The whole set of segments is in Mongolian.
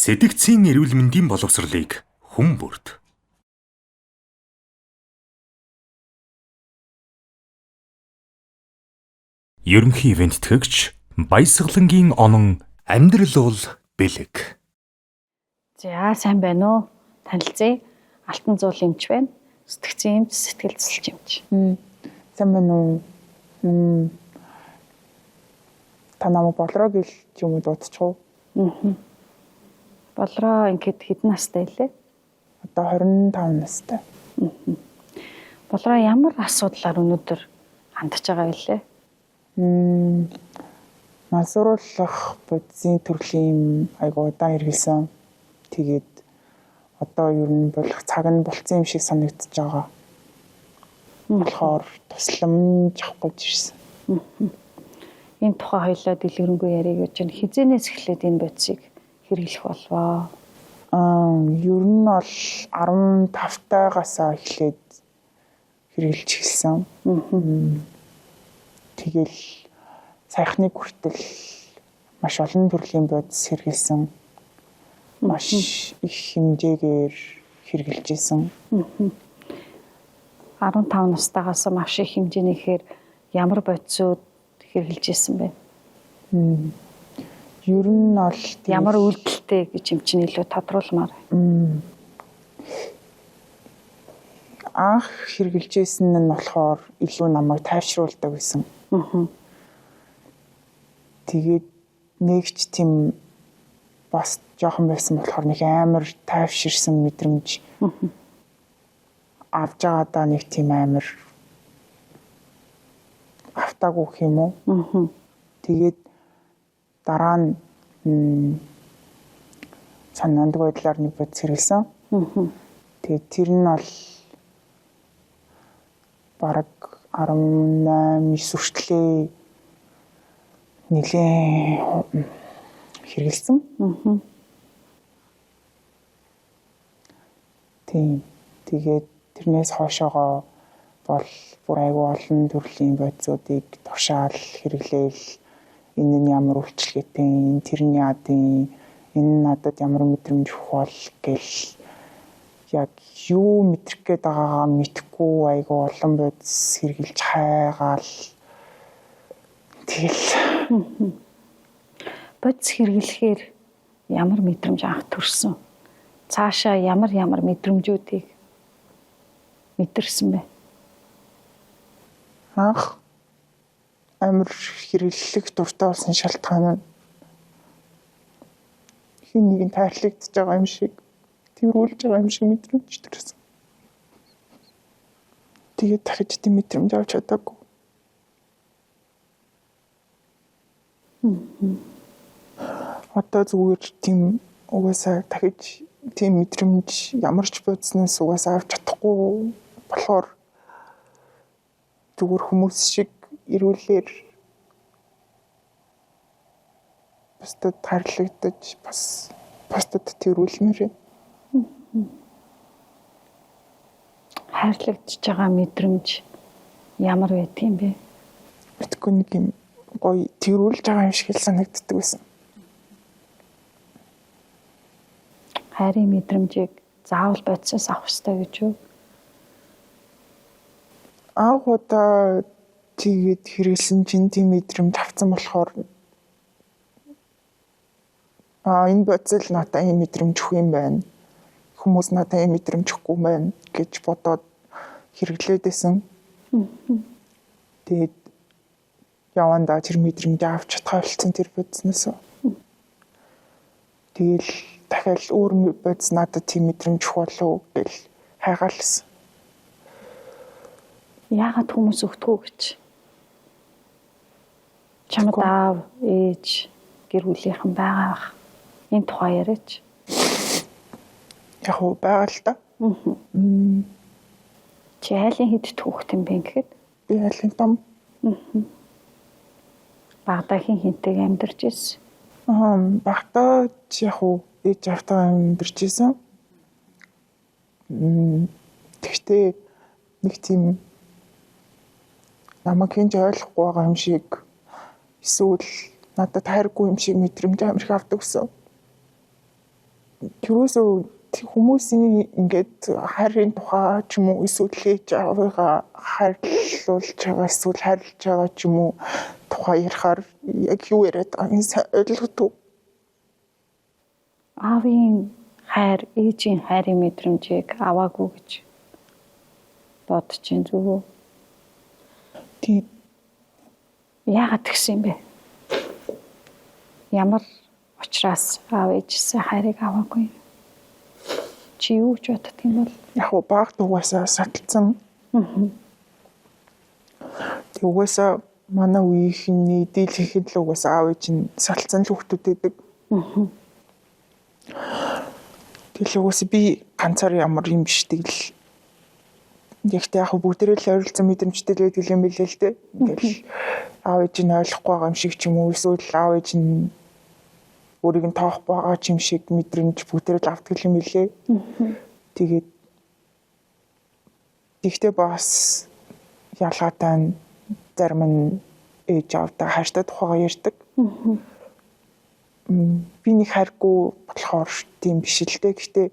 Сэтгцийн эрүүл мэндийн боловсролыг хүн бүрд. Ерөнхий ивент төгч Баясгалангийн онон амьдрал бол бэлэг. За сайн байна уу? Танилцъя. Алтан зуул эмч байна. Сэтгцийн эмч, сэтгэл зүйч эмч. Сайн байна уу? Та намайг болроо гэл юм уу дуудчих уу? Болроо ингээд хэдэн настай илээ? Одоо 25 настай. Болроо ямар асуудлаар өнөөдөр хандж байгаа вэ? Мансууруулах бодисын төрлийн айгуу удаан хэрэгэлсэн. Тэгээд одоо ер нь болох цаг нь болцсон юм шиг санагдаж байгаа. Болохоор тусламж авах гэж ирсэн. Энэ тухай хоёлаа дэлгэрэнгүй ярих гэж байна. Хизэнээс эхлээд энэ бодисыг хэрэглэх болвоо? Ер нь бол 15 таагаас эхлээд хэрэгжилж эхэлсэн. Тэгэл саяхныг хүртэл маш олон төрлийн бодис хэрэгэлсэн. Маш их хэмжээгээр хэрэгжилж исэн. 15 настайгаас маш их хэмжээнийхээр ямар бодисууд хэрэгжилж исэн бэ? Ер нь бол ямар үйлдэлтэй гэж юм чинь илүү тодруулмаар. Анх хэрэгжилж исэн нь болохоор илүү намайг тайвшруулдаг байсан. Тэгээд нэгч тийм бас жоохон байсан болохоор нэг амар тайвширсан мэдрэмж авч байгаадаа нэг тийм амар автаагүй гэх юм уу. Тэгээд дараа нь санаандг байдлаар нэг бодис хэрэгэлсэн. Тэгээд тэр нь бол бараг 18 хүртлээ нэлээд хэрэгэлсэн. Тийм. Тэгээд тэрнээс хойшоогоо бол бүр айгүй олон төрлийн бодисуудыг тушаал хэрэглээл энэ нь ямар үйлчлэгээтэй, тэр нь яадын, энэ надад ямар мэдрэмж өгөх бол гэл яг юу мэдрэх гээд байгаагаа мэдэхгүй айгүй олон бодис хэрэгжилж хайгаал тэгэл бодис хэрэглэхээр ямар мэдрэмж анх төрсөн? Цаашаа ямар мэдрэмжүүдийг мэдэрсэн бэ? Анх амар хэрэглэх дуртай болсон шалтгаан нь хин нэгэн тайрлагдж байгаа юм шиг тэрүүлж байгаа юм шиг мэдрэмж төрсөн. Тэгээд дахиж тийм мэдрэмж авч чадаагүй. Одоо зүгээр тийм угаасаа дахиж тийм мэдрэмж ямар ч бодсноос угаасаа авч чадахгүй болохоор зүгээр хүмүүс шиг ирүүлэр бусдад тарлагдаж бас бусдад тэрүүлмээр. Хайрлагдж байгаа мэдрэмж ямар байдгийг бэ? Мэдгүй нэг юм гоё тэрүүлж байгаа юм шиг санагддаг байсан. Хайрын мэдрэмжийг заавал бодисоос авах хэрэгтэй гэж юу? Анх удаа тэгээд хэрэгэлсэн чинь тийм мэдрэмж авсан болохоор энэ бодис л надад ийм мэдрэмж өгөх юм байна. Хүмүүс надад ийм мэдрэмж өгөхгүй байна гэж бодоод хэрэглээд байсан. Тэгээд явандаа тэр мэдрэмж авч чадхаа болсон тэр бодисноос. Тэгэл дахиад өөр бодис надад тийм мэдрэмж өгөх болов гэл хайгаалсан. Яагаад хүмүүс өгдөггүй гэж? Чамд аав, ээж, гэр бүлийнхэн байгаа бах. Энэ тухай яриач. Яг уу байгаа л да. Чи айлын хэд түүхт юм бэ гэхэд? Би айлын том. Багдахийн хинтэйг амьдарч ирсэн. Багтаа яг уу ээж автаа амьдарч ирсэн. Тэгтээ нэг тийм намайг хинж ойлгохгүй байгаа юм шиг эсвэл надад хайргүй юм шиг мэдрэмж амар их авдаг гэсэн. юусоо хүмүүсийн ингээд хайрын тухай ч юм уу эсвэл хийж байгаагаа хайрлуулж байгаа эсвэл хайрлаж байгаа ч юм уу тухай ярихаар яг юу яриад байгааг сайн ойлгохгүй. Аавын хайр, ээжийн хайрын мэдрэмжийг аваагүй гэж бодож чинь зүг үү? Тийм. Яагаад тэгсэн юм бэ? Ямар учраас аав ээжээсээ хайрыг аваагүй? Чи юу ч боддог юм бол Яг уу баг дугаасаа саталсан. Тэг угаасаа манай үеийнхний дийлхэхэд л угаасаа аав ээж нь салтсан л хүүхдүүд байдаг. Тэгэл угаасаа би ганцаар ямар юм биш тэгэл ягт яг бүгдээрээ л ойролцсон мэдрэмжтэй л байдаг юм билээ л дээ. Ингээл аав ээж нь ойлгохгүй байгаа юм шиг ч юм уу эсвэл аав ээж нь өөрийг нь тоохгүй байгаа ч юм шиг мэдрэмж бүгдээрээ л авдаг юм билээ. Тэгээд тэгтээ бас ялгаатай нь зарим нь ээж аавдаа хайртай тухайгаа ярьдаг. Би нэг хайргүй болохоор тийм биш л дээ. Гэхдээ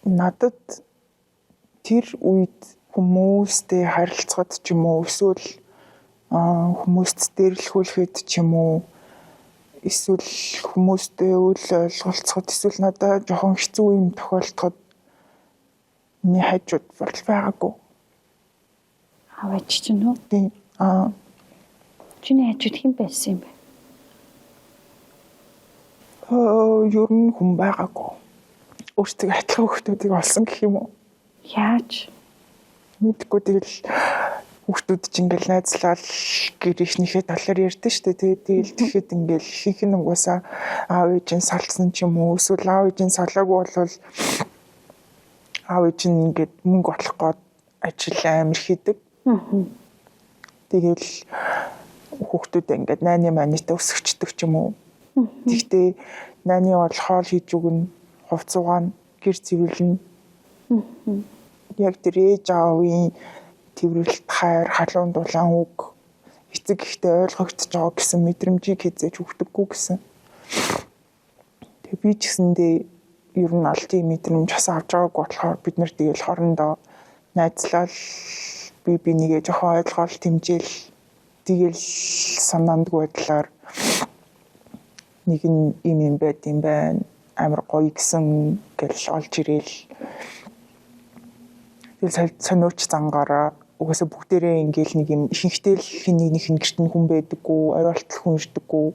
надад тэр үед хүмүүстэй харилцахад ч юм уу эсвэл хүмүүст дээрлэхүүлэхэд ч юм уу эсвэл хүмүүстэй үл ойлголцоход эсвэл надад жоохон хэцүү юм тохиолдоход миний хажууд бол байгаагүй. аав ээж чинь үү? Тийм. Чиний хажууд хэн байсан юм бэ? Ер нь хүн байгаагүй. Өөртөө адилхан хүмүүсийг олсон гэх юм уу? Яаж? Мэдгүй тэгэл хүүхдүүд ч ингээл найзлал гэр ихнийхээ талаар ярьдэн штэ. Тэгэл тэгэхэд ингээл ихэнх нь угаасаа аав ээжийн салцсан ч юм уу эсвэл аав ээжийн салаагүй болвол аав ээж нь ингээд мөнгө олох гээд ажил амир хийдэг. Тэгэл хүүхдүүд ингээд найны манитай өсгчдөг ч юм уу. Тэгтээ найны болохоор хийж өгнө, хувцуугаана, гэр цэвэрлэнэ. Яг тэр ээж аавын тэрвэрлэлт хайр, халуун дулаан үг эцэг ихтэй ойлгогдож байгаа гэсэн мэдрэмжийг хязгаарч өгдөггүй гэсэн. Тэг би ч гэсэндээ ер нь аль тийм мэдрэмж бас авч байгаагүй болохоор бид нар тэгэл хоорондоо найзлал би нэгээ жоохон ойлгоол тэмжээл тэгэл санаандгүй байдлаар нэг нь юм байт юм байна. Амар гоё гэсэн гэл олж ирээл. Тэгэл сониуч зангаараа угаасаа бүгдээрээ ингээл нэг юм ихэнхдээ л нэг гэрт нь хүн байдаггүй, оройлтол хүн ирдэггүй.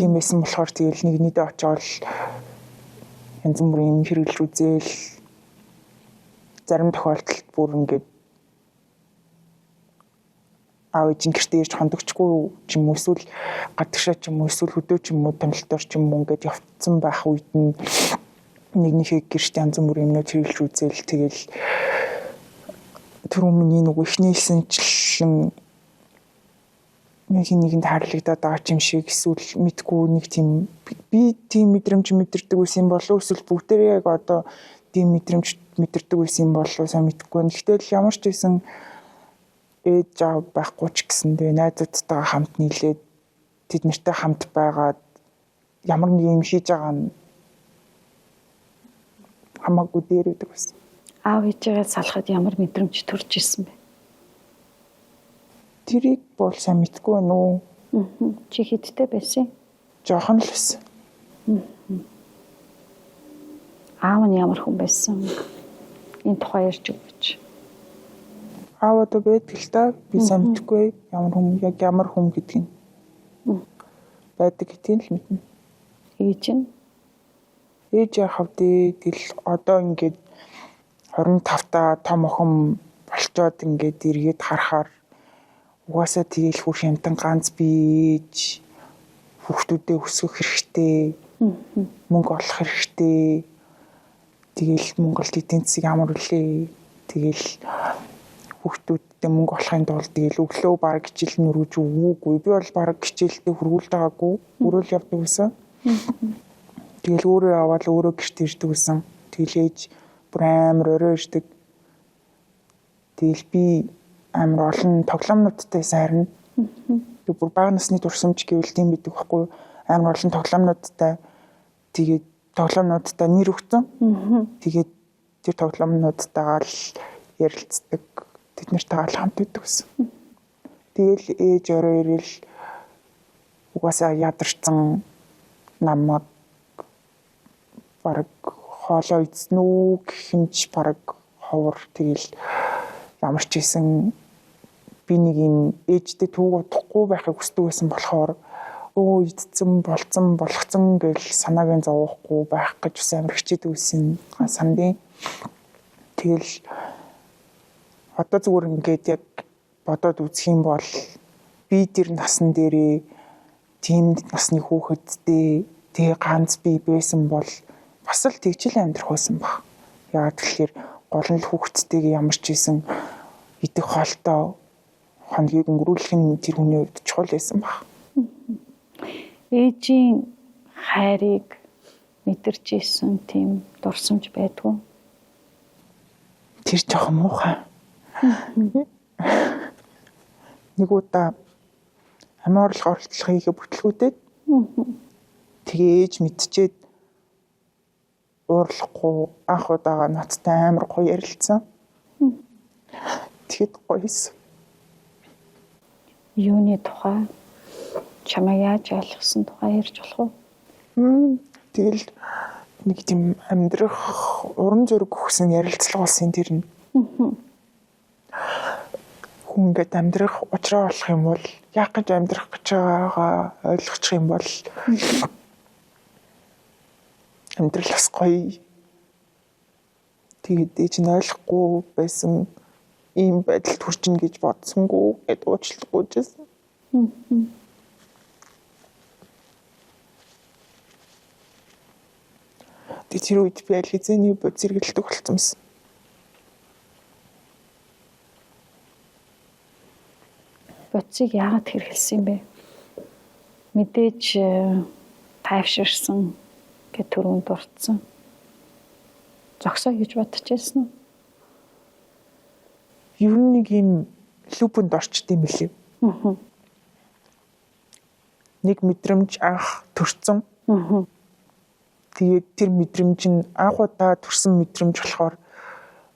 Тийм байсан болохоор тэгэл нэг нийтээ очиод янз бүрийн хэрэглэж үзээл зарим тохиолдолд бүр ингээд аав ээжийн гэртээ ирж хондогчгүй ч юм уу эсвэл гадагшаа ч юм уу эсвэл хөдөө ч юм уу томилтоор ч юм уу ингээд явцсан байх үед нь нэгнийхээ гэрт янз бүрийн юмнууд хэрэглэж үзээл тэгэл тэр өмнө нэг ихнээсэнчлэн нэгэнд хаарлагдаад байгаа юм шиг эсвэл мэдгүй нэг тийм би тийм мэдрэмж мэдэрдэг байсан болов эсвэл бүгдээрээ яг одоо тийм мэдрэмж мэдэрдэг байсан болов сайн мэдгүй. Гэхдээ ямар ч байсан ээж аав байхгүй ч гэсэндээ найзуудтайгаа хамт нийлээд тэд нартай хамт байгаад ямар нэг юм хийж байгаа нь хамаагүй дээр үүдэг байсан. Аав ээжээ салахад ямар мэдрэмж төрж ирсэн бэ? Тэрийг бол сайн мэдгүй байна уу? Чи хэдтэй байсан? Жохон л байсан. Аав нь ямар хүн байсан? Энэ тухай ярьж өгөөч. Аав одоо байдаг л та би сайн мэдгүй ямар хүн гэдгийг байдаг гэдгийг л мэднэ. Ээж нь? Ээж хавдээ тэгэл одоо ингээд 25-та том охин болчоод ингээд эргээд харахаар угаасаа тэгэл хурх юмтан ганц бийж хүүхдүүдээ өсгөх хэрэгтэй, мөнгө олох хэрэгтэй. Тэгэл Монголд эдийн засаг ямар үлээ. Тэгэл хүүхдүүдтэй мөнгө олохын тулд тэгэл өглөө баг хичээл нөргөж өгөөгүй. Би бол баг хичээлдээ хургуулж байгаагүй. Өөрөө явдаг байсан. Тэгэл өөрөө аваад өөрөө гэрт ирдэг байсан. Тэгэл ээж бүр амар орой ирдэг. Тэгэл би амар олон тоглоомнуудтай сайрна. Тэг бүр бага насны дурсамж гэвэл тийм байдаг байхгүй. амар олон тоглоомнуудтай тэгээд тоглоомнуудтай нэр өгсөн. Тэгээд тэр тоглоомнуудтайгаа л ярилцдаг. Тэд нартайгаа л хамт байдаг гэсэн. Тэгэл ээж орой ирэл угаасаа ядарсан намайг бараг хоолой эзэн үү гэхэнч бараг ховор тэгэл ямар ч ийсэн би нэг юм ээжтэй түүг удахгүй байхыг хүсдэг байсан болохоор эдцэн болцсон болгоцсон гэж санаагийн зовоохгүй байх гэж ус амар хичээдэг байсан сандын. Тэгэл одоо зүгээр ингээд яг бодоод үзэх юм бол би тэр насан дээрээ тийм насны хүүхэдтэй тэгээ ганц би байсан бол бас л тэгжил амьдрах байсан баг. Яагаад тэгэхээр гол нь хүүхэдтэйгээ ямар ч ийсэн идэх хоолтой хоногийг өнгөрүүлэх нь тэр хүний хувьд чухал байсан баг. Ээжийн хайрыг мэдэрч исэн тийм дурсамж байдгүй. Тэр жоохон муухай. Нэг удаа амин орлого оролцохыг бүтлгүүдэд тэгээ ээж мэдчихэд уурлахгүй анх удаага надтай амар гоё ярилцсан. Тэгэд гоёсэн. Юуны тухай чамайг яаж ойлгосон тухай ярьж болох уу? Тэгэл нэг тийм амьдрах уран зориг өгсөн ярилцлага болсон тэр нь. Хүн ингээд амьдрах учраа болох юм бол яах гэж амьдрах гэж байгаагаа ойлгочих юм бол амьдрал бас гоё. Тэгээд ээж нь ойлгохгүй байсан ийм байдалд хүрчнэ гэж бодсонгүй гэд уучлахгүй жисэн. Тэр үед би аль хэзээний бод зэрэгэлдэг болсон юмсан. Бодсыг яагаад хэрэгэлсэн юм бэ? Мэдээж тайвширсан гэж түрүүнд дурдсан. Зогсоо гэж бодчихсон уу? Ер нь нэг юм лүпэнд орчд юм билээ. Нэг мэдрэмж анх төрсөн. Тэгээд тэр мэдрэмж нь анх удаа төрсэн мэдрэмж болохоор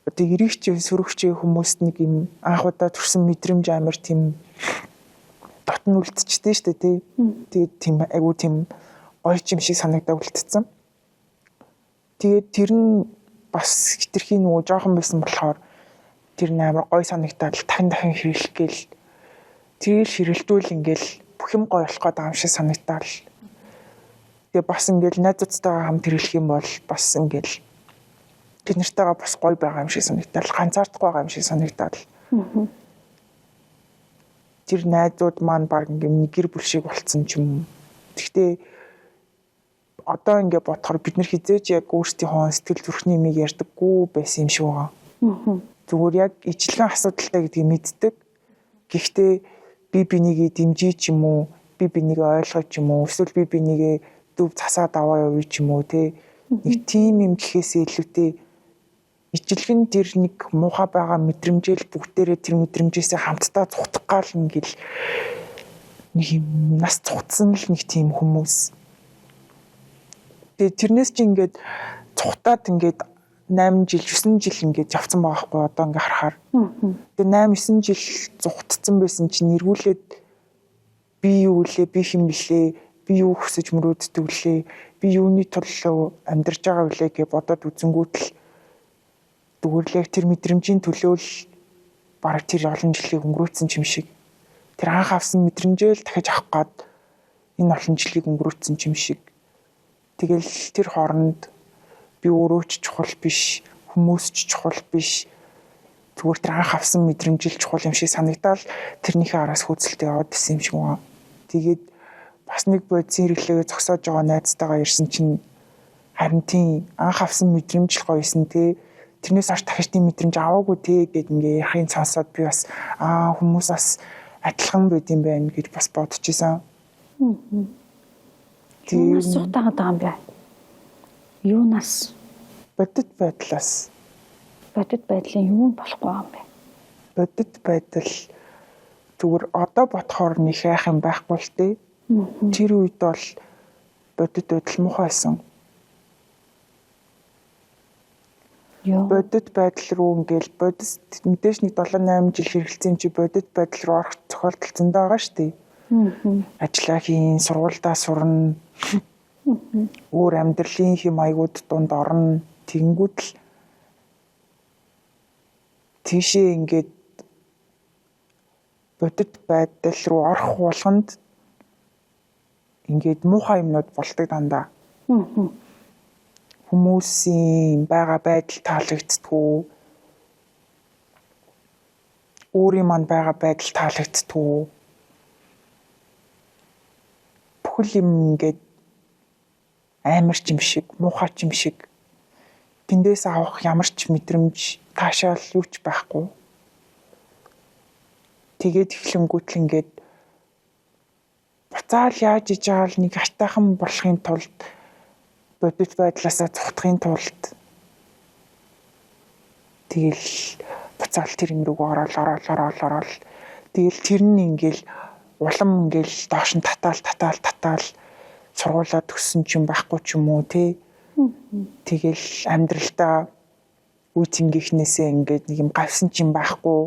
одоо эрэгч сөрөгч хүмүүст нэг юм анх удаа төрсэн мэдрэмж амар тийм дотн үлдчихтэй шүү дээ тий. Тэгээд тийм айгу тийм гоё юм шиг санагдаа үлдсэн. Тэгээд тэр нь бас хитрхийн нөгөө жоохон байсан болохоор тэр нь амар гоё санагдаад дахин хэрэглэх гээл тэрийг хэрэглэвэл ингээл бүх юм гоё болох гэдэг юм шиг санагдаад тэгээ бас ингээл найзуудтайгаа хамт хэрэглэх юм бол бас ингээл тэр нартайгаа бас гоё байгаа юм шиг санагдаад ганцаардахгүй байгаа юм шиг санагдаад тэр найзууд маань баг ингээл нэг гэр бүл шиг болцсон ч юм. Гэхдээ одоо ингээ бодохоор бид нар хизээж яг өөрсдийнхөө сэтгэл зүрхний юмыг ярьдаггүй байсан юм шиг байгаа. Зүгээр яг ижлэгэн асуудалтай гэдгийг мэддэг. Гэхдээ би бинийгээ дэмжиж ч юм уу, би бинийгээ ойлгож ч юм уу, эсвэл би бинийгээ дүв засаад аваа явуу ч юм уу те. Нэг тийм юм гэхээсээ илүүтэй ижлэгэн тэр нэг муухай байгаа мэдрэмжэл бүгдээрээ тэр мэдрэмжээсээ хамтдаа цухтах гал ингээл нэг юм нас цугтсан л нэг тийм хүмүүс. Тэгээ тэрнээс чи ингээд цухтаад ингээд 8 жил 9 жил ингээд явцсан байгаа хгүй одоо ингээд харахаар. Тэгээ 8 9 жил цухтцсан байсан чинь эргүүлээд би юу лээ, би хэм блээ, би юу хүсэж мөрөөддөг лээ, би юуны төлөө амьдарч байгаа вүлээ гэж бодоод үзэнгүүтэл дүгэрлэг тэр мэдрэмжийн төлөө л бараг тэр олон жилийг өнгөрөөцсөн юм шиг. Тэр анх авсан мэдрэмжээ л дахиж авах гад энэ олон жилийг өнгөрөөцсөн юм шиг. Тэгэл тэр хооронд би өөрөө ч чухал биш, хүмүүс ч чухал биш. Зүгээр тэр анх авсан мэдрэмжил чухал юм шиг санагдал тэрнийхээ араас хөөцөлтөд яваад исэн юм шиг байна. Тэгээд бас нэг бодис хэрэглээгээ зогсоож байгаа найзтайгаа ирсэн чинь харин тийм анх авсан мэдрэмж л гоёсэн те. Тэрнээс хойш дахиж тийм мэдрэмж аваагүй те гэд ингээ яхин цаасаад би бас хүмүүс бас адилхан байд юм байна гэж бас бодож исэн. Тийм асуутагаад байгаа юм бэ? Юунаас? Бодит байдлаас. Бодит байдлын юу болохгүй юм бэ? Бодит байдал зүгээр одоо бодохоор нэг хайх юм байхгүй л дээ. Тэр үед бол бодит байдал муухай байсан. Йоо. Бодит байдал руу ингээл бодит мэдээж нэг 7-8 жил хэрэгэлсэн юм чи бодит байдал руу орох тохиолдол зөндөө байгаа шүү дээ. Ажиллаа хийн, сургуульдаа сурна. Өөр амьдралын хэм маягууд дунд орно. Тэнгүүд л тийшээ ингээд бодит байдал руу орох болгонд ингээд муухай юмнууд болдог дандаа. Хүмүүсийн байгаа байдал таалагддаггүй. Өөрийн манд байгаа байдал таалагддаггүй. Бүхэл юм ингээд амар ч юм шиг, муухай ч юм шиг. Тэндээс авах ямар ч мэдрэмж, таашаал юу ч байхгүй. Тэгээд эхлэнгүүт л ингээд буцаал яаж иж байгаа л нэг хайтайхан болохын тулд бодит байдлаасаа цухтахын тулд тэгэл буцаал тэр юм руу ороод тэгэл тэр нь ингээл улам ингээл доош нь татаал сургуулаа төгссөн ч юм байхгүй ч юм уу те. Тэгэл амьдралдаа үе цэнгийнхнээсээ ингээд нэг юм гавсан ч юм байхгүй.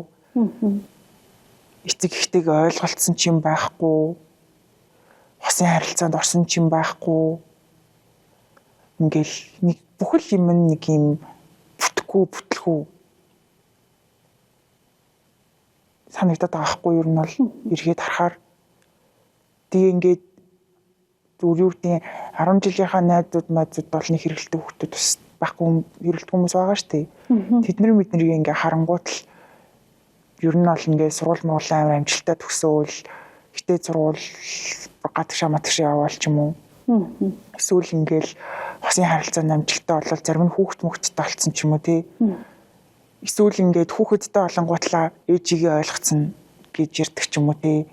Эцэг ихтэйг ойлголцсон ч юм байхгүй. Хосын харилцаанд орсон ч юм байхгүй. Ингээл нэг бүхэл юм нэг юм бүтлгүй санагдаад байгаа хгүй юу нь бол эргээд харахаар тэгээ ингээд зүрхүүдийн 10 жилийнхаа найзууд бол нэг хэрэгэлтэй хүүхдүүд бас байхгүй хэрэгэлдэг хүмүүс байгаа шүү дээ. Тэд нар мэднэрийг ингээ харангуут л ер нь бол ингээ сургууль муулаа амар амжилттай төгсөөл гэтээ сургууль гадагшаа яваал ч юм уу. Эсвэл ингээл хосын харилцаанд амжилттай болол зарим нь хүүхд мөхттэй болцсон ч юм уу тий. Эсвэл ингээд хүүхэдтэй олонгуутлаа ээжигээ ойлгоцсон гэж ярьдаг ч юм уу тий.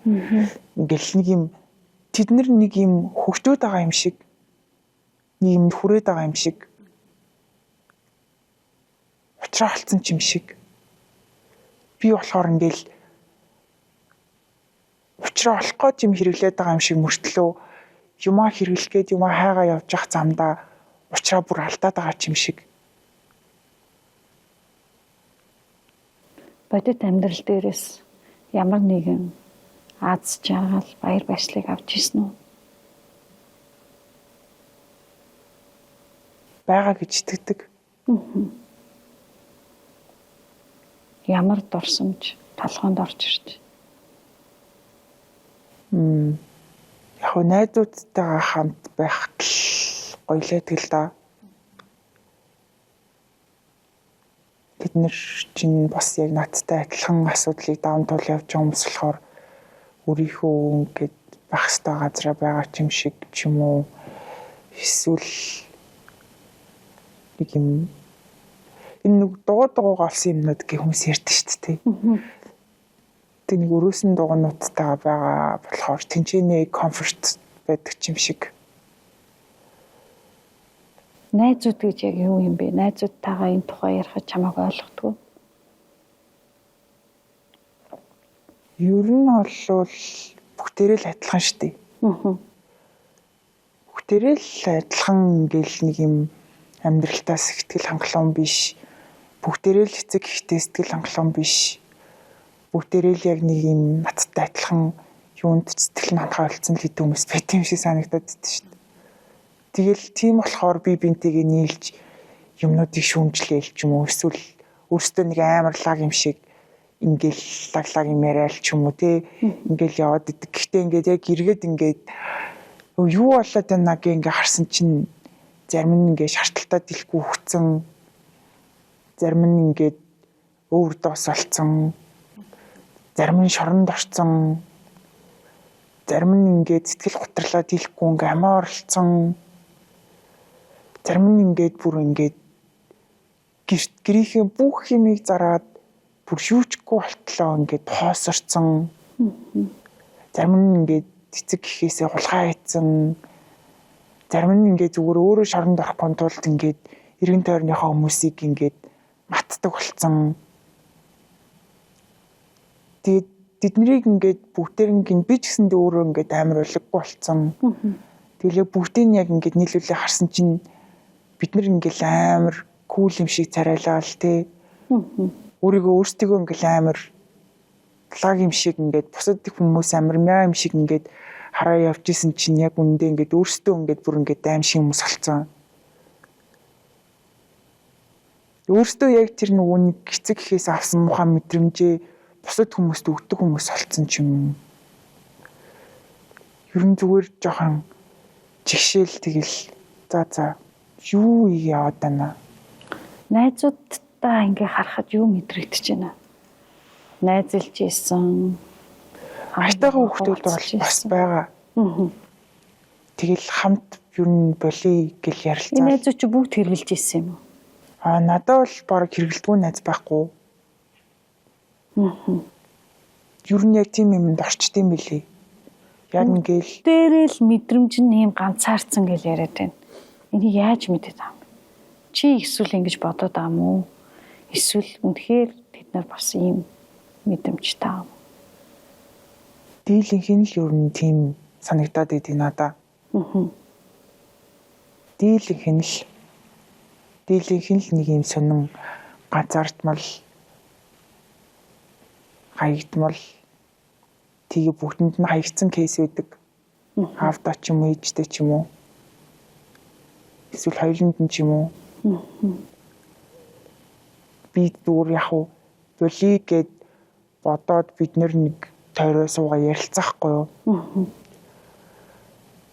Ингээл нэг юм тэд нар нэг юм хөгжөөд байгаа юм шиг нэг юм хүрээд байгаа юм шиг уучраа олцсон ч юм шиг би болохоор ингээл уучраа олох гэж юм хэрэглээд байгаа юм шиг мөртлөө юмаа хэрэглэх гээд юмаа хайгаа явж явах замдаа уучраа бүр алдаад байгаа ч юм шиг. Бодит амьдрал дээрээс ямар нэгэн аз жаргал, баяр баясгалыг авч ирсэн үү? Бага гэж итгэдэг. Ямар дурсамж толгоонд орж ирж? Яг найзуудтайгаа хамт байхад л гоёлээд л да. Бид нэр чинь бас яг надтай адилхан асуудлыг даван тул явж байгаа хүмүүс болохоор өөрийнхөө ингээд байх ёстой газараа байгаа юм шиг ч юм уу эсвэл нэг юм энэ нэг дугуугаа авсан юмнууд гэх хүмүүс ярьдаг шүү дээ. Тэг нэг өрөөсөн дугуйнуудтайгаа байгаа болохоор тэнцэнэ комфорт байдаг юм шиг. Найзууд гэж яг юу юм бэ? Найзуудтайгаа энэ тухай ярих чамайг ойлгохгүй. Ер нь бол бүгдээрээ л адилхан шүү дээ. Бүгдээрээ л адилхан ингээл нэг юм амьдралтаа сэтгэл хангалуун биш. Бүгдээрээ л эцэг ихтэй сэтгэл хангалуун биш. Бүгдээрээ л яг нэг юм надтай адилхан юунд сэтгэл хангалуун болсон л гэдэг хүмүүс байт юм шиг санагдаад байд шүү дээ. Тэгэл тийм болохоор би бинтийгээ нийлж юмнуудыг шүүмжлээл ч юм уу эсвэл өөртөө нэг амар лаг юм шиг ингээл лаглаг юм яриад ч юм уу те ингээл яваад идэг. Гэхдээ ингээд яг эргээд ингээд юу болоод байна гээ ингээ харсан чинь зарим нь ингээ шаардлагатай дэлгүй хөгцөн, зарим нь ингээд overdose болсон, зарим нь шоронд орсон, зарим нь ингээд сэтгэл готрлоо дэлгүй ингээ амиа орлцсон, зарим нь ингээд бүр ингээд гэрийнхээ бүх юмыг зараад бүр шүүчгүй болтлоо ингээд хоосорцсон. Зарим нь ингээд цэцэг гэхээсээ хулгай хийцэн. Зарим нь ингээд зүгээр өөрөө шоронд орохгүй тулд ингээд эргэн тойрныхоо хүмүүсийг ингээд матдаг болцсон. Тэгээд тэднийг ингээд бүгдээрнг нь би ч гэсэндээ өөрөө ингээд амар өлөггүй болцсон. Тэгэл бүгдийг яг ингээд нийлүүлээ харсан чинь бид нар ингээл амар кул юм шиг царайлаа л тий. Өөрийгөө өөрсдөө ингээл амар лаг юм шиг ингээд бусад хүмүүс амар мяа юм шиг ингээд хараа явж исэн чинь яг үндэ ингээд өөрсдөө ингээд бүр ингээд аим шиг хүмүүс болцсон. Өөртөө яг тэр нөгөө нэг эцэг гэхээс авсан муухай мэдрэмжээ бусад хүмүүст өгдөг хүмүүс олцсон ч юм. Ер нь зүгээр жоохон жигшээл тэгэл за юу яваад байна. Найзуудтай ингээ харахад юу мэдрэгдэж байна? Найзалж ийсэн. Айтайгаа хүүхдүүд бол бас байгаа. Тэгэл хамт ер нь болий гэл ярилцаа. Энэ найзууд чи бүгд хэрглэж ийсэн юм уу? Надад бол баг хэрэгэлдэггүй найз байхгүй. Ер нь яг тийм юмд орчдсон билий. Яг ингээл дээрээ л мэдрэмж нь юм ганцаарцсан гэж яриад байна. Энийг яаж мэдээд байгаа юм? Чи эсвэл ингэж бодоод байгаа юм уу? Эсвэл үнэхээр бид нар бас ийм мэдрэмжтэй байгаа юм? дийлэнх нь л ер нь тийм санагдаад идэв надаа. Дийлэнх нь л нэг юм сонин ганцаардмал хаягдмал тэгээ бүгдэнд нь хаягдсан кейс байдаг. Аавдаа ч юм уу, ээжтэй ч юм уу. Эсвэл хоёуланд нь ч юм уу. Би зүгээр яг уу болий гэд бодоод бид нэг тойроо суугаа ярилцаахгүй юу.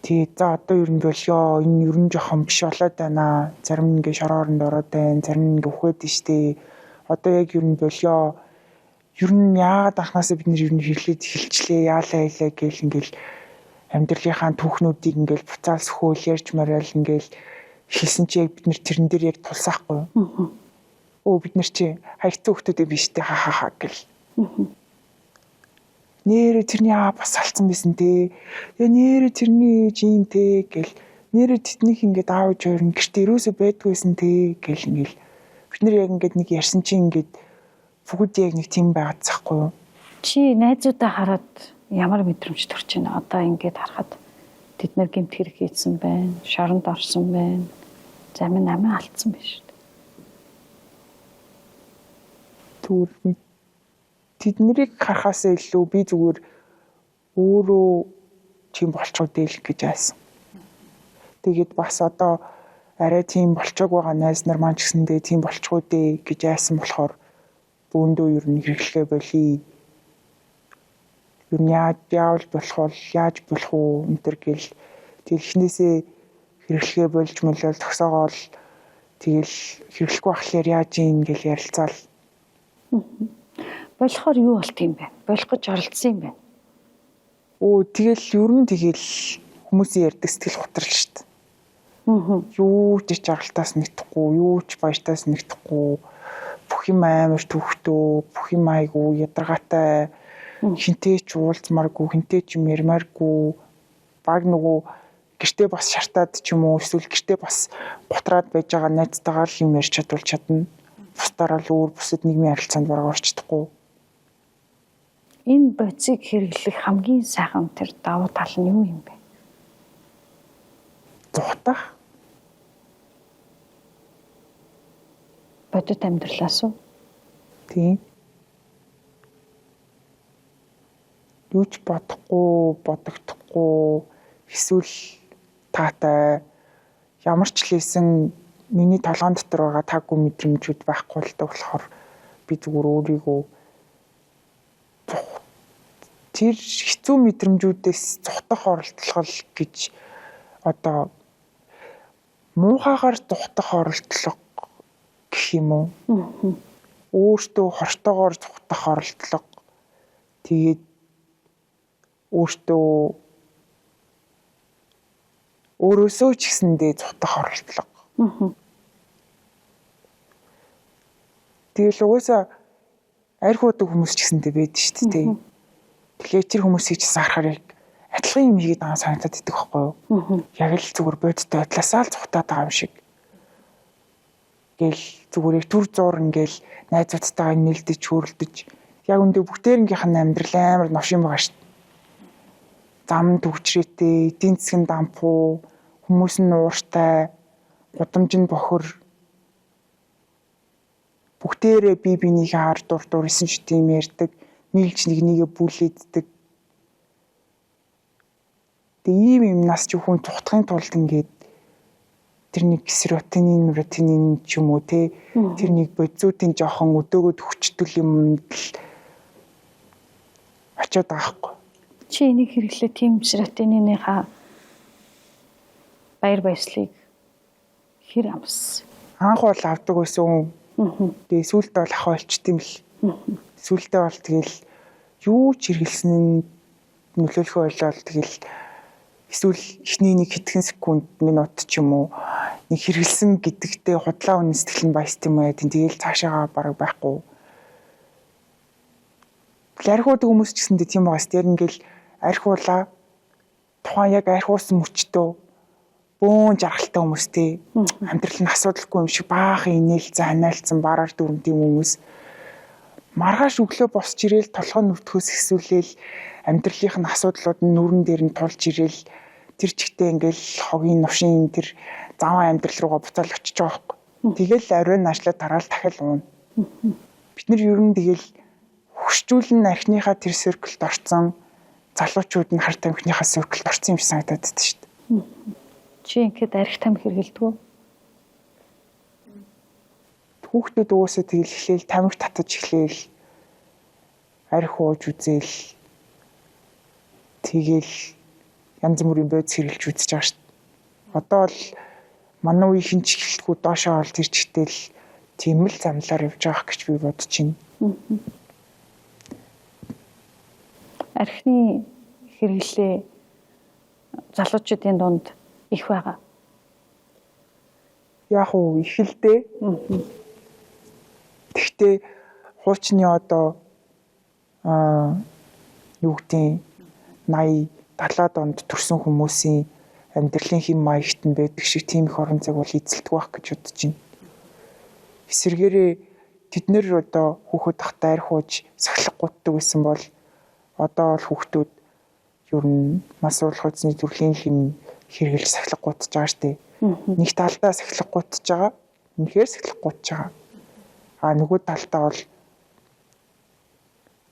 Тэгээ за одоо ер нь болио, энэ ер нь жоохон биш болоод байна. Зарим ингээ шорооронд ороод байна, зарим ингээ ухаад штэ. Одоо яг ер нь болио. Ер нь яагаад анхнаасаа бид ер нь хэлээд эхэлчлээ, яалаа хэлээ гэл ингээл амьдралынхаа түүхнүүдийг ингээл буцаал сөхөөл ярьж мараал ингээл хэлсэн чи яг бид нэр тэрэн дээр яг тулсаахгүй юу. Оо бид нар чи хаягдсан хүмүүстэй биш тэ ха гэл. Нэрэ тэрний бас алдсан байсан те. Тэгээ нэрэ тэрний жин те гэл. Нэрэ тэднийх ингээд аав хоёр гэрт өрөөсөө байдгүйсэн те гэл ингээл. Бид нар яг ингээд нэг ярьсан чи ингээд бүгд яг нэг тийм байгаад захгүй юу. Чи найзуудаа хараад ямар мэдрэмж төрж байна? Одоо ингээд харахад тэд нар гэмт хэрэг хийсэн байна, шоронд орсон байна. Замын амин алдсан байна шүү дээ. Түр тэд нарыг харахаас илүү би зүгээр өөрөө тийм болчиход ийл гэж айсан. Тэгээд бас одоо арай тийм болчоог байгаа найз нар маань ч гэсэндээ тийм болчиход ээ гэж айсан болохоор бөөндөө ер нь хэрэглэхэ болий. Юу яавал болох бол яаж болох уу энэ гэл тэгэл эхнээсээ хэрэглэхэ болж мөлөл төгсөөгөөл тэгэл хэрэглэхгүй байхлаар яаж ийн гэл ярилцаал. Болохоор юу болт юм бэ? Болох гэж оролцсон юм байна. Тэгэл ер нь тэгэл хүмүүсийн ярьдаг сэтгэл готрол шүү дээ. Юу ч жаргалтаас нэгдэхгүй, юу ч баяртаас нэгдэхгүй. Бүх юм амар төвхтөө, бүх юм айгу ядаргаатай. Хинтээ ч уулзмааргүй, хинтээ ч юм ярмааргүй. Баг нөгөө гэртээ бас шартаад ч юм уу, эсвэл гэртээ бас готраад байж байгаа найзтайгаа л юм ярьж чадвал чадна. Бусдаараа л өөр бусад нийгмийн харилцаанд бараг орч чадахгүй. Энэ бодисыг хэрэглэх хамгийн сайхан тэр давуу тал нь юу юм бэ? Зүхтах. Бодит амьдралаас уу? Тийм. Юу ч бодохгүй, бодогдохгүй, эсвэл таатай ямар ч лээсэн миний толгойн дотор байгаа таагүй мэдрэмжүүд байхгүй л даа болохоор би зүгээр өөрийгөө тэр хэцүү мэдрэмжүүдээс зүхтах оролдлого гэж одоо муухайгаар зүхтах оролдлого гэх юм уу? Өөртөө хортоогоор зүхтах оролдлого. Тэгээд өөрөөсөө ч гэсэндээ зүхтах оролдлого. Тэгэл угаасаа арх удаг хүмүүс ч гэсэндээ байдаг шүү дээ. Тэгэхээр тэр хүмүүсийг ч харахаар яг адилхан юм хийгээд байгаа санагдаад идэх байхгүй юу? Яг л зүгээр бодтой байдлаасаа л зүхтаад байгаа юм шиг. Гэл зүгээр яг түр зуур ингээл найзуудтайгаа нийлдэж хөрөлдөж яг үндэ бүгдээрнгийнх нь амьдрал амар новшин байгаа шүү дээ. зам төвчрээтэй, эдийн засгийн дампуу, хүмүүс нь ууртай, гудамж нь бохор. Бүгдээрээ бие бинийхээ ард дурдуур 9 шидийн ярьдаг, нийлж нэгнийгээ бүлээддэг. Тэгээ ийм юмнаас ч хүн тухтахын тулд ингээд тэр нэг серотонин ч юм уу те тэр нэг бодзуудын жоохон өдөөгөө хүчтөл юмд л очиод байгаа хгүй. Чи энийг хэрэглээ тийм серотониныхаа баяр баясгалыг хэр амссан? Анх бол авдаг байсан. Тэгээ сүүлдээ бол ахаа олчт юм л. Сүүлдээ бол тэгэл юу ч хэрэгэлсэн нь нөлөөлөхөө болоод тэгэл эсвэл эхний нэг хэдхэн секунд минут ч юм уу нэг хэрэгэлсэн гэдэгтээ худлаа үнэн сэтгэл нь баяс тийм үү. Тэгэл цаашаа бараг байхгүй. Архиуд хүмүүс ч гэсэндээ тийм байгаас тэр ингээл архиулаа тухайн яг архиусан мөчтөө бөөн жаргалтай хүмүүстэй амьдрал нь асуудалгүй юм шиг баахан инээлцэн ханиалцсан бараар дүрм тийм хүмүүс маргааш өглөө босч ирээл толгой нүвтгөөс хэсүүлээл амьдралынх нь асуудлууд нь нүрэн дээр нь тулж ирээл тэр чигтээ ингээл хогийн нушин тэр заван амьдрал руугаа буцаал очиж байгаа байхгүй. Тэгэл оройн ажлаа дараал дахиад уuna. Бид нар ер нь тэгэл хөшчүүлэн архиныхаа тэр цирклд орцсон залуучууд нь харт амхныхаа цирклд орцсон юм шиг санагдаад байна шүү дээ. Чи ингээд архи там хэрэгэлдэг үү? Хүүхдүүд уусаа тэгэл эхлээл тамхи татаж эхлээл архи ууж үзээл тэгэл янз бүрийн бодис хэрэглэж үзэж байгаа шүү дээ. Одоо бол манай үеийн ч эхлэлтгүү доошоо орол тэр чигтэл тийм л замлаар явж байгаа гэж би бодож байна. Архины хэрэглээ залуучуудын дунд их байгаа. Яг уу их л дээ. Тэгтээ хуучны одоо юу гэдэг 80 70-аад онд төрсэн хүмүүсийн амьдралын хэм маягт нь байдаг шиг тийм их орон зайг бол эзэлдэг байх гэж бодож байна. Эсвэргээрээ тэд нэр одоо хүүхэд тахтай арх ууж сахилга гутдаг байсан бол одоо бол хүүхдүүд ер нь мас уурлах үзний төрлийн хэм хэрэглэж сахилга гутж байгаа шүү дээ. Нэг талдаа сахилга гутж байгаа, үнэхээр сахилга гутж байгаа. А нөгөө талдаа бол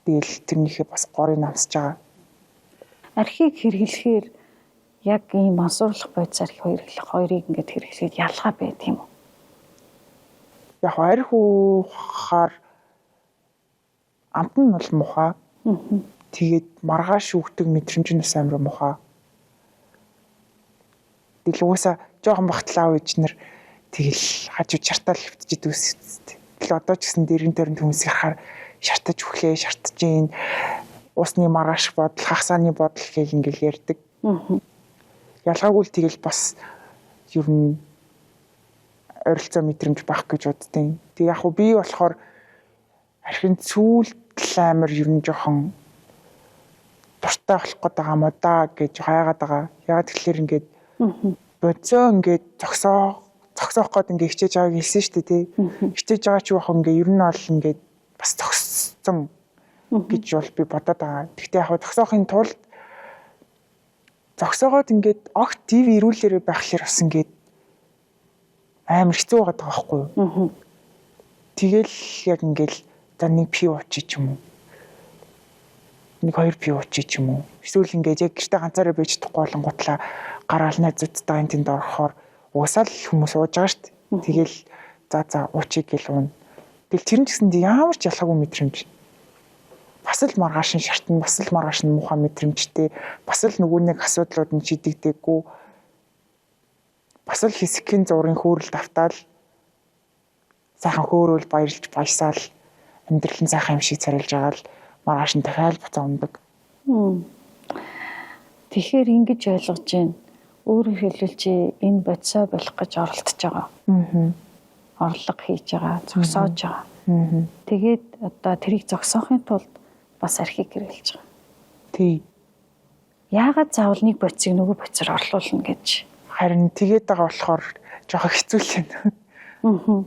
тэгэл тэрнийхээ бас горыг намсж байгаа. Архийг хэрэглэхээр яг ийм мансуурлах бодис архи хоёрыг ингээд хэрэглэхэд ялгаа байд тийм үү? Яг архи уухаар амт нь бол мухаа. Тэгээд маргааш өгдөг мэдрэмж нь бас амар мухаа. Тэгэл уусаа жоохон бахтлаа ээжнэр тэгэл хажуу чартаал хөвтөж идвэстэй. Тэгэл одоо ч гэсэн дэрэн дөрөнд хүмүүс ярахаар шартаж өглөө шартаж ийн усны маргааш бодол хагасааны бодол гэх ингээл ярьдаг. Ялгаагүй л тэгэл бас ер нь ойролцоо мэдрэмж байх гэж боддیں۔ Тэг яг хөө би болохоор архин цүүлтэл амар ер нь жоохон дуртай болох гээд байгаа юм да гэж хайгаад байгаа. Яг тэгэхээр ингээд бодсоо ингээд зогсоох гээд ингээд хичээж байгааг хэлсэн шүү дээ тий. Хичээж байгаа ч байх ингээд ер нь бол ингээд бас зогссон гэж бол би бодоод байгаа. Гэхдээ яг зогсоохын тулд зогсоогоод ингээд огт ТV ирүүлээрээ байхлаар бас ингээд амар хэцүү байгаа байхгүй юу? Тэгэл яг ингээд за нэг пив уучих юм уу? Нэг хоёр пив уучих юм уу? Эсвэл ингээд яг гэртээ ганцаараа байж чадахгүй болонготлаа гараал найзуудтай энэ тэнд орохоор уусаал хүмүүс ууж байгаа шүү дээ. Тэгэл за уучих гэл уун. Тэгэл тэр нь ч гэсэн ямар ч ялгаагүй мэдрэмж. Бас л маргааш нь шартна, бас л маргааш нь муухай мэдрэмжтэй, бас л нөгөө нэг асуудлууд нь шийдэгдээгүй. Бас л хэсгийн зургийн хөөрөлд автаал сайхан хөөрөөл баярлж баясаал амьдрал нь сайхан юм шиг царилж байгаа л маргааш нь дахиад буцаа ундаг. Тэгэхээр ингэж ойлгож байна. Өөрөөр хэлбэл чи энэ бодисоо болох гэж оролдож байгаа. Орлого хийж байгаа, зогсоож байгаа. Тэгээд одоо тэрийг зогсоохын тулд бас архийг хэрэглэж байгаа. Тий. Яагаад заавал нэг бодисыг нөгөө бодисоор орлуулна гэж? Харин тэгээд байгаа болохоор жоохон хэцүү л байна.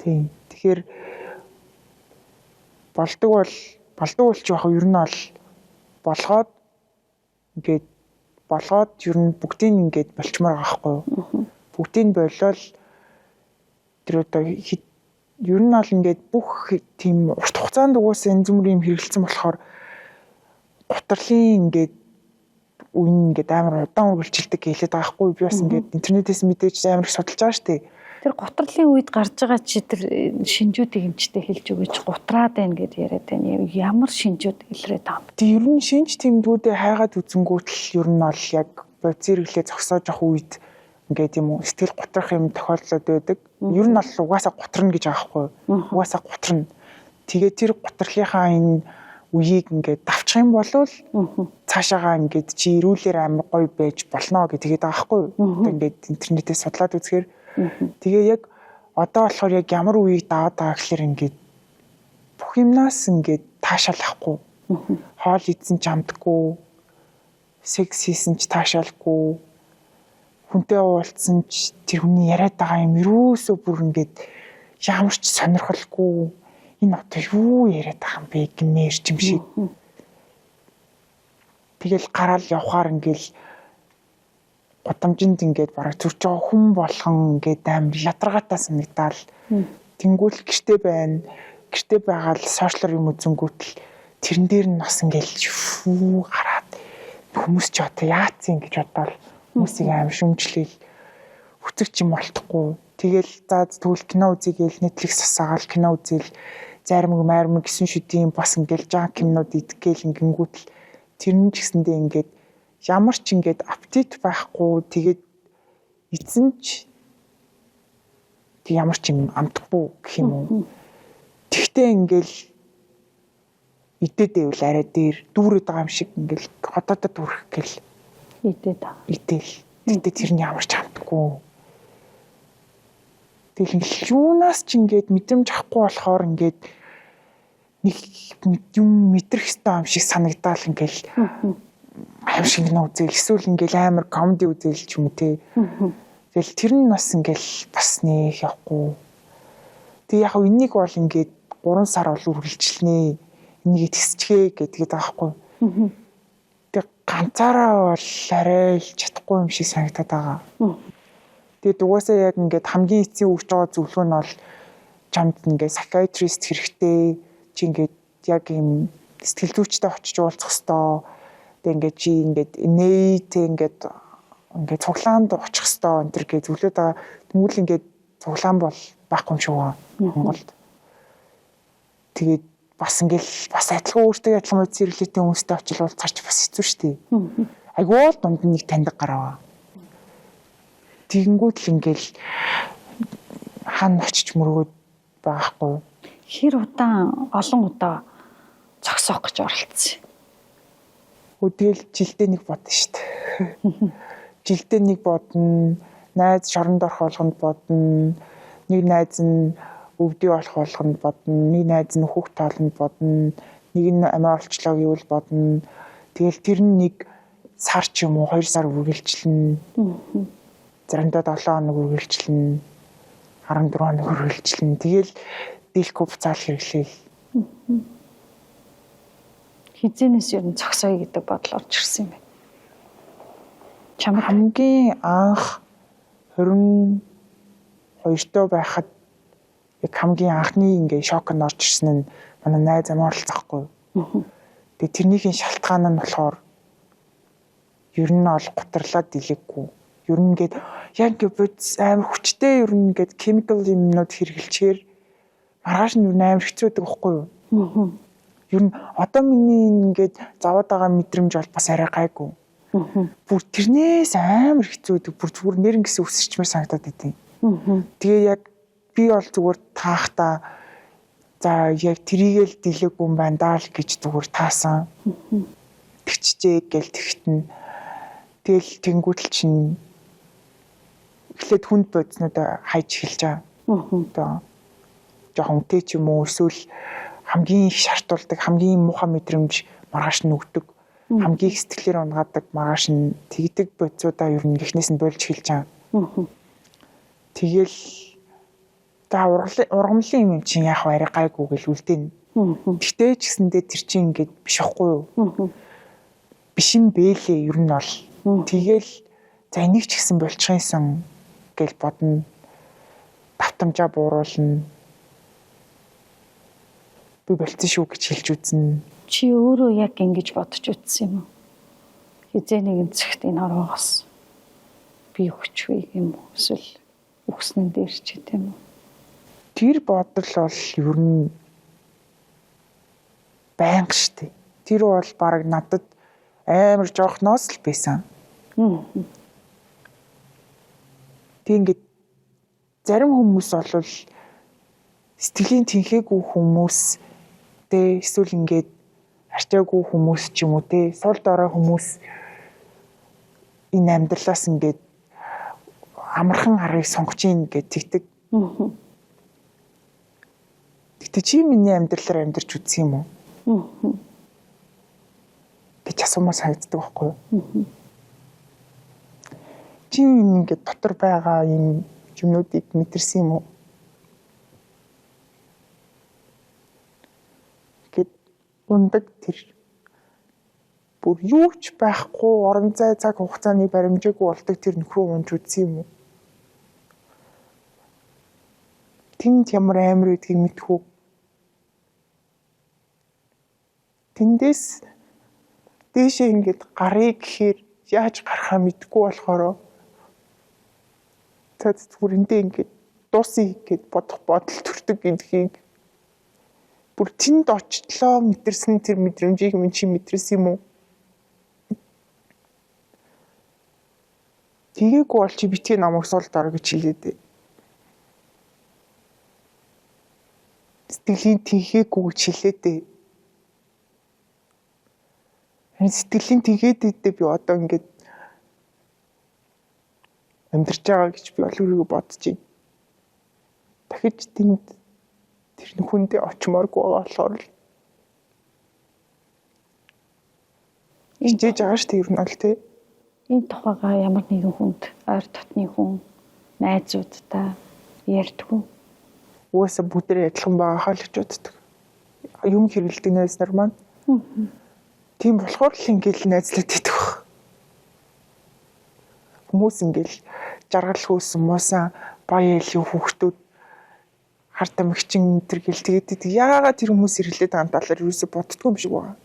Тий. Тэгэхээр болдог бол ч яг ер нь бол болгоод ингээд болгоод ер нь бүгдийг ингээд болчмоор байгаа байхгүй юу. Бүгдийг болол тэр одоо ер нь бол ингээд бүх тийм урт хугацаанд угаасаа янз бүрийн юм хэрэгэлсэн болохоор гутрлын ингээд үн ингээд амар удаан үргэлжилдэг хэлээд байгаа байхгүй. Би бас ингээд интернетээс мэдээж амар их судалж байгаа шүү дээ. Тэр гутрлын үед гарч байгаа чи тэр шинжүүдийг эмчтэй хэлж өгөөч гутраад байна гэд яриад байна. Ямар шинжүүд илрээд байгаа юм? Тэг ер нь шинж тэмдгүүдээ хайгаад үзэнгүүтэл ер нь бол яг бодзэрэглээ зогсоож явах үед ингээд юм уу сэтгэл гутрах юм тохиолдлууд байдаг. Ер нь бол угаасаа гутрна гэж байгаа байхгүй. Угаасаа гутрна. Тэгээ тэр гутрахынхаа энэ үеийг ингээд давчих юм бол цаашаагаа ингээд чи ирүүлэр амар гоё байж болно гэдэг байгаа байхгүй. Ингээд интернетээс судлаад үзэхээр тэгээ яг одоо болохоор яг ямар үеийг даваад байгаа гэхээр ингээд бүх юмнаас ингээд таашаалахгүй. Хоол идсэн ч амтгүй, секс хийсэн ч таашаалгүй, хүнтэй уулзсан ч тэр хүний яриад байгаа юм ерөөсөө бүр ингээд ямар ч сонирхолгүй энэ одоо юу яриад байгаа юм бэ гэмээр ч юм шиг. Тэгэл гараал явхаар ингээл гудамжинд ингээд бараг зүрч байгаа хүн болгон ингээд амар ядаргаатай санагдаал. Тэнгүүл гэртэй байна. Гэртэй байгаа л сошиалар юм үзэнгүүтэл тэрэн дээр нь бас ингээл шүү гараад хүмүүс ч одоо яатсан гэж бодоод хүмүүсийг амар шүмжлээл хүчиг юм болтохгүй. Тэгэл за тэгвэл кино үзье гээл Netflix асаагаал кино үзэл зарим маарм гэсэн шүдийн бас ингээл жан кинод идгээл ингэнгүүтэл тэр нь ч гэсэндээ ингээд ямар ч ингээд аппетит байхгүй тэгээд эзэн ч ямар ч юм амтахгүй гэх юм уу. Тэгтээ ингээл идээд байвал арай дээр дүүрээд байгаа юм шиг ингээл хотоодод дүүрэх гээл идээд байгаа. Идэл. Тэгтээ тэр нь ямар ч амтахгүй. Тэгэл юунаас ч ингээд мэдрэмж авахгүй болохоор ингээд нэг юм мэдрэх ёстой юм шиг санагдаал ингээл аим шиг нөө үзэл эсвэл ингээл амар комеди үзэл ч юм уу те. Тэгэл тэр нь бас ингээл бас нэг явахгүй. Тэг яг энийг бол ингээд 3 сар бол үргэлжлэнэ. Энийг тэсчгээ гэдгээд байгаа байхгүй. Тэг ганцаараа бол арай л чадахгүй юм шиг санагдаад байгаа. Тэгээд угаасаа яг ингээд хамгийн эцсийн өгч байгаа зөвлөгөө нь бол чамд ингээд psychiatrist хэрэгтэй. Чи ингээд яг юм сэтгэл зүйчтэй очиж уулзах хэвээр. Тэг ингээд чи ингээд нээтэй ингээд цуглаанд очих хэвээр энэ төр гэж зөвлөд байгаа. Тэгвэл ингээд цуглаан бол байхгүй юм шиг байна Монголд. Тэгээд бас ингээл бас адилхан өөртөө адилхан үйл зэрэглэлтийн хүмүүстэй очил уулзарч бас хэцүү шүү дээ. Айгүй л дунд нэг таньдаг гараа. Тэгэнгүүт л ингээл хаана очиж мөргөөд байхгүй. Хэр удаан олон удаа зогсоох гэж оролцсон. Тэгэл жилдээ нэг бодно шүү дээ. Жилдээ нэг бодно, найз шоронд орох болгонд бодно, нэг найз нь өвдөө болох болгонд бодно, нэг найз нь хүүхд тоолонд бодно, нэг нь амиа олчлоо гэвэл бодно. Тэгэл тэр нь нэг сар ч юм уу 2 сар үргэлжлэнэ. Заримдаа 7 хоног үргэлжлэнэ. 14 хоног үргэлжлэнэ. Тэгэл дийлэх буцаал хэрэглээл. Хизэнээс ер нь зогсоё гэдэг бодол орж ирсэн юм байна. Чамд хамгийн анх 22 байхад яг хамгийн анхны ингээ шок нь орж ирсэн нь манай найз амиа оролцохгүй. Тэгээ тэрнийхээ шалтгаан нь болохоор ер нь ол гутарлаад дийлэггүй. Ер нь ингээд яг ингээ амар хүчтэй ер нь ингээд chemical юмнууд хэрэглэхээр маргааш нь амар хэцүү байдаг байхгүй юу? Ер нь одоо миний ингээд заваад байгаа мэдрэмж бол бас арай гайгүй. Бүр тэрнээс амар хэцүү байдаг. Бүр зүгээр нэрэн гэсэн өсөрчмөр санагдаад байдیں۔ Тэгээ яг би бол зүгээр таахта за яг трийгэл дийлэггүй юм байна даа л гэж зүгээр таасан. Тэгчжээ гэл тэгтэн. Тэгэл тэнгуүтэл чинь эхлээд хүнд бодсноо хайж эхэлж байгаа. Одоо жоохон үтэй ч юм уу эсвэл хамгийн их шаардуулдаг хамгийн муухай мэдрэмж маргааш нь өгдөг. Хамгийн их сэтгэлээр унгаадаг маргааш нь тэгдэг бодисудаа ер нь эхнээс нь болж эхэлж байгаа. Тэгэл за ургамлын юм чинь яг арай гайгүй гэл үлдээн. Гэтэ ч гэсэндээ тэр чинь ингээд биш байхгүй юу? биш юм бэлээ ер нь бол. Тэгэл за энийг ч гэсэн болчихсон гэж бодно. Давтамжаа бууруулна. Би болцсон шүү гэж хэлж үзнэ. Чи өөрөө яг ингэж бодож үзсэн юм уу? Хизээ нэгэн цагт энэ орооос би өгчвээ юм уу? Эсвэл өгснэн дээр ч гэдэм үү? Тэр бодол бол ер нь байнга штэ. Тэр бол баг надад амар жоохноос л байсан. Тэг ингээд зарим хүмүүс бол сэтгэлийн тэнхээгүй хүмүүс тэ эсвэл ингээд арчаагүй хүмүүс ч юм уу тэ сул дорой хүмүүс энэ амьдралаас ингээд амархан арыг сонгож ийн гэж тэгдэг. Гэтэ чи миний амьдралаар амьдарч үзсэн юм уу? Гэж асуумаар санагддаг байхгүй юу? Чи ингээд дотор байгаа юм юмнуудыг мэдэрсэн юм уу? Гэт ундаг тэр бүр юу ч байхгүй орон зай цаг хугацааны баримжаагүй болдог тэр нөхрөө унж үзсэн юм уу? Тэнд ямар амар гэдгийг мэдхүү. Тэндээс дээшээ ингээд гарыг гэхээр яаж гарахаа мэдгүй болохоор зүрэндээ ингээд дуусъя гэд бодох бодол төрдөг гэдгийг бүр тэнд очтлоо мэдэрсэн тэр мэдрэмжийг минь чи мэдэрсэн юм уу? Тэгээгүй бол чи битгий намайг сул дор гэж хэлээд. Сэтгэлийн тэнхээгүй гэж хэлээд. Сэтгэлийн тэнхээдээ би одоо ингээд амьдарч байгаа гэж би өөрийгөө бодож байна. Дахиж тэнд тэр нөхөндөө очимооргүй байгаа болохоор хичээж байгаа шүү дээ ер нь бол тий. Энэ тухайга ямар нэгэн хүнд ойр дотны хүн найзуудтай ярьдгүй. Уусаа бүгдээ адилхан байгаа хаа л гэж боддог. Юм хэрэгэлдэг найз нар маань. Тийм болохоор л ингээл найзлаад идэх баг. Хүмүүс ингээл жаргал хөөсөн муусан баяа хүүхдүүд харт амгчин энэ гэл тэгээд яагаад тэр хүмүүс ирлээд байгаа талаар юу ч боддгүй юм шиг байна.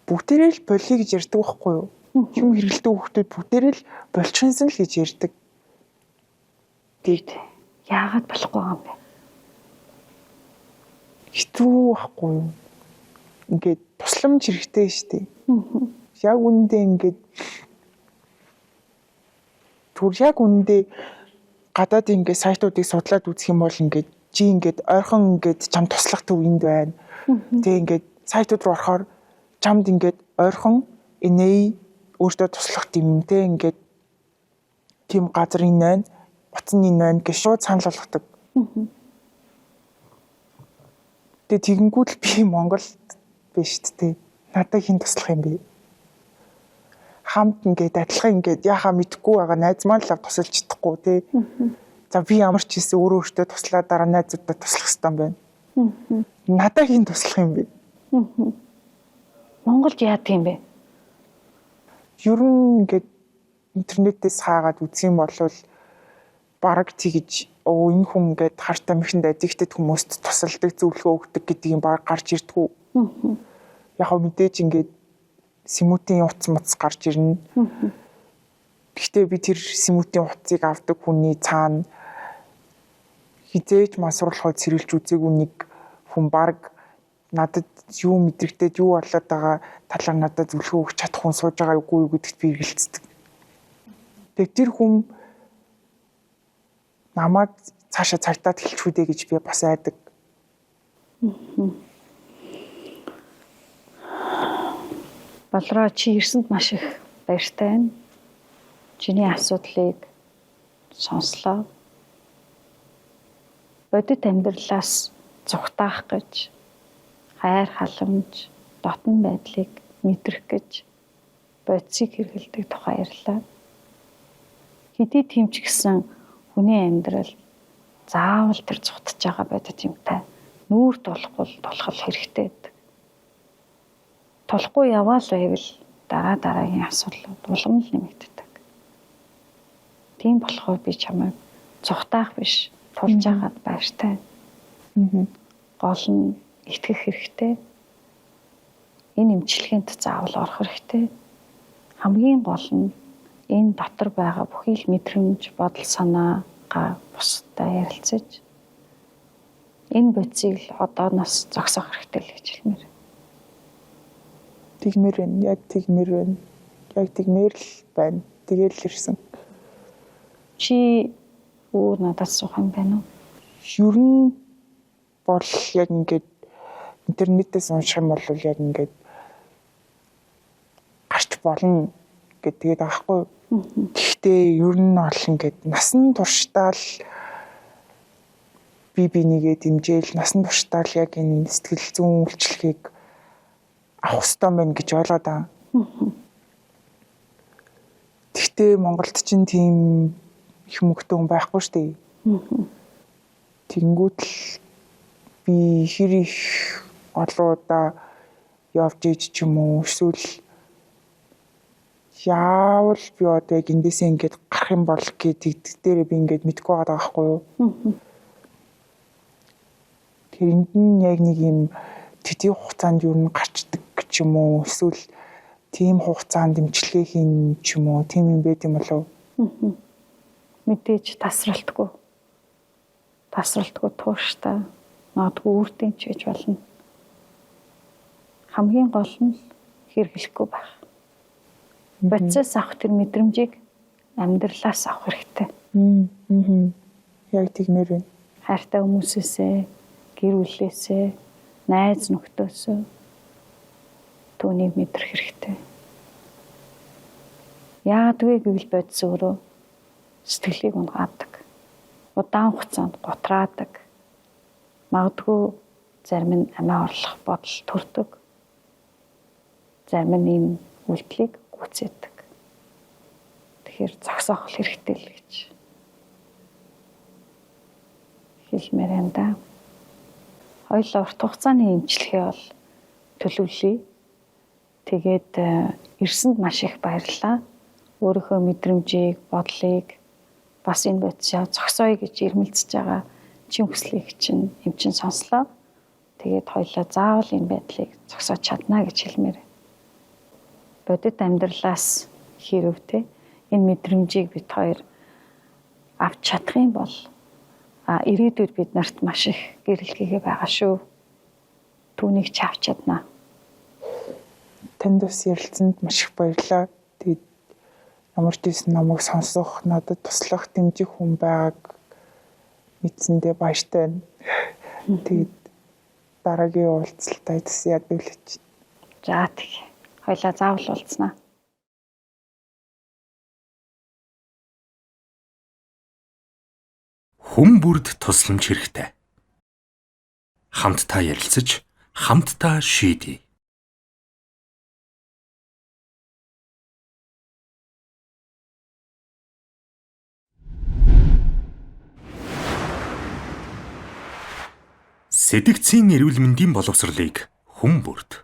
Бүгдээрээ л болиё гэж ярьдаг байхгүй юу? Юм хэрэгэлдэг хүүхдүүд бүгдээрээ л болчихсон л гэж ярьдаг. Тэгэд яагаад болохгүй юм бэ? Хитүү байхгүй юу? Ингээд тусламж хэрэгтэй шүү дээ. Яг үүндээ ингээд яг үүндээ гадаад ингээд сайтуудыг судлаад үзэх юм бол ингээд чи ингээд ойрхон ингээд чам туслах төв энд байна. Тэгээ ингээд сайтууд руу орохоор чамд ингээд ойрхон энэ өөртөө туслах тийм те ингээд тийм газар энэ байна. Утас нь энэ байна гэж шууд санал болгодог. Тэгээ тэгэнгүүт л би Монгол биш дээ. Надад хин туслах юм бэ? Хамт ингээд адилхан ингээд яхаа мэдхгүй байгаа найз маань л тусалж чадахгүй тий. За би ямар ч хийсэн өөртөө туслаад дараа найзуудад туслах хэрэгтэй байна. Надад хин туслах юм бэ? Монголд яадаг юм бэ? Ер нь ингээд интернетээс хаагаад үзэх юм бол бараг тэгж энэ хүн ингээд харт амхинд аддиктэд хүмүүст тусалдаг зөвлөгөө өгдөг гэдгийг баг гарч ирдгүү. Яг мэдээж ингээд симүтийн утас муц гарч ирнэ. Гэхдээ би тэр симүтийн утсыг авдаг хүний цаана хизээж масруулахад сэргэлж үзээгүй нэг хүн баг надад юу мэдрэгдээд юу болоод байгаа талаар надад зөвлөгөө өгч чадах хүн сууж байгаа юу гэдэгт би эргэлздэг. Тэгээ тэр хүн намайг цаашаа цагтаад хэлчихвүдэ гэж би бас айдаг. Балраа чи ирсэнд маш их баяртай байна. Чиний асуудлыг сонслоо. Бодит амьдралаас зүгтаах гэж хайр халамж, дотн байдлыг мэдрэх гэж бодисыг хэрэгэлдэг тухай ярьлаа. Хэдий тийм ч гэсэн хүний амьдрал заавал тэр зүгтж байгаа бодит юмтай нүүр тулахгүй тулах хэрэгтэй. Тулахгүй яваал байвал дараагийн асуудлууд улам л нэмэгддэг. Тийм болохоор би чамайг цухтаах биш, тулж яагаад баяртай. Гол нь итгэх хэрэгтэй. Энэ эмчилгээнд заавал орох хэрэгтэй. Хамгийн гол нь энэ дотор байгаа бүхий л мэдрэмж, бодол, санаагаа бусдад ярилцаж энэ бодисыг л одооноос зогсоох хэрэгтэй л гэж хэлмээр. Тэгмэр байна. Яг тэгмэр байна. Яг тэгмэр л байна. Тэгэл л ирсэн. Чи надад суух юм байна уу? Ер нь бол яг ингээд интернетээс унших юм бол яг ингээд гарч болно гэдэг аахгүй. Гэхдээ ер нь бол ингээд насан туршдаа л би бинийгээ дэмжээл насан туршдаа л яг энэ сэтгэл зүйн үйлчлэгийг авах хэрэгтэй байна гэж ойлгоод байгаа. Гэхдээ Монголд чинь тийм их мөнгөтэй хүн байхгүй шүү дээ. Тэнгүүд л би хэр их олон удаа явж иж ч юм уу эсвэл яавал би одоо яг эндээсээ ингээд гарах юм бол гэдэг дээр би ингээд мэдгүй байгаа байхгүй юу. Тэр энд нь яг нэг юм төдий хугацаанд юу н гарчдаг ч юм уу эсвэл тийм хугацаанд дэмжлэгээ хийн ч юм уу тийм юм байт юм болов. Мэдээж тасралтгүй тууштай магадгүй үрдэн ч гэж болно. Хамгийн гол нь хэрэглэхгүй байх. Бодисоос авах тэр мэдрэмжийг амьдралаас авах хэрэгтэй. Яг тэгмэр байна. Хайртай хүмүүсээсээ, гэр бүлээсээ, найз нөхдөсөө түүнийг мэдрэх хэрэгтэй. Яагаад вэ гэвэл бодис өөрөө сэтгэлийг унгаадаг. Удаан хугацаанд готраадаг. Магадгүй зарим нь амиа орлох бодол төрдөг. Зарим нь ийм үйлдэлийг гүйцээдэг. Тэгэхээр зогсоох хэрэгтэй л гэж хэлмээр юм да. Хоёулаа урт хугацааны эмчилгээ бол төлөвлөе. Тэгээд ирсэнд маш их баярлалаа. Өөрийнхөө мэдрэмжийг, бодлыг бас энэ бодисоо зогсооё гэж ирмэлцэж байгаа чин хүслийг чинь эмчин сонслоо. Тэгээд хоёулаа заавал энэ байдлыг зогсоож чадна гэж хэлмээр. Бодит амьдралаас хэрвээ энэ мэдрэмжийг бид хоёр авч чадах юм бол ирээдүйд бид нарт маш их гэрэлтгийгээ байгаа шүү. Түүнийг ч авч чадна. Танд бас ярилцсанд маш их баярлалаа. Тэгээд ямар ч юм намайг сонсох, надад туслах, дэмжих хүн байгааг мэдсэндээ баяртай байна. Тэгээд дараагийн уулзалтаа ядуулж. За тийм. Хоёлаа заавал уулзнаа. Хүн бүрд тусламж хэрэгтэй. Хамтдаа ярилцаж, хамтдаа шийдье. Сэтгцийн эрүүл мэндийн боловсролыг хүн бүрд